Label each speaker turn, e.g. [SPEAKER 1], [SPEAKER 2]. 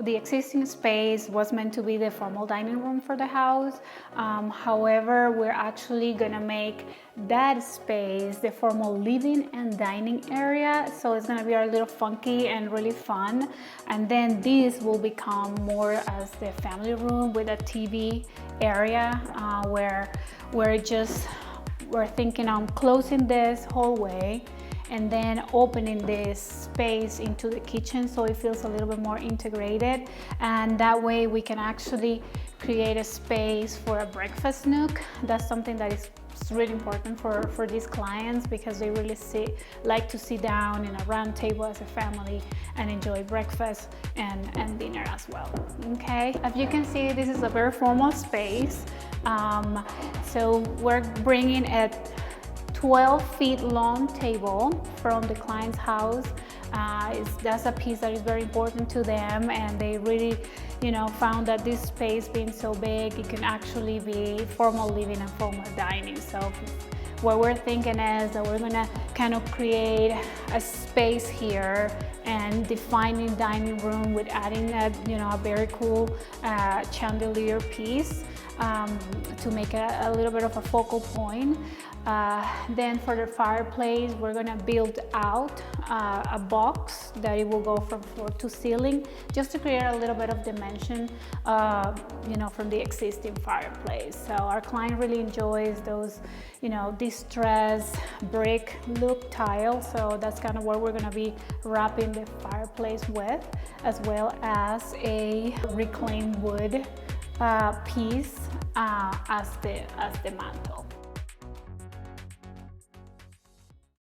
[SPEAKER 1] The existing space was meant to be the formal dining room for the house. However, we're actually gonna make that space the formal living and dining area. So it's gonna be a little funky and really fun. And then this will become more as the family room with a TV area where we're thinking on closing this hallway and then opening this space into the kitchen so it feels a little bit more integrated, and that way we can actually create a space for a breakfast nook. That's something that is really important for these clients because they really like to sit down in a round table as a family and enjoy breakfast and dinner as well. Okay, as you can see, this is a very formal space. So we're bringing a 12 feet long table from the client's house. That's a piece that is very important to them, and they really, found that this space being so big, it can actually be formal living and formal dining. So what we're thinking is that we're gonna kind of create a space here and defining dining room with adding a very cool chandelier piece to make a little bit of a focal point. Then for the fireplace, we're gonna build out a box that it will go from floor to ceiling, just to create a little bit of dimension, from the existing fireplace. So our client really enjoys those, distressed brick look tile. So that's kind of what we're gonna be wrapping the fireplace with, as well as a reclaimed wood piece as the mantle.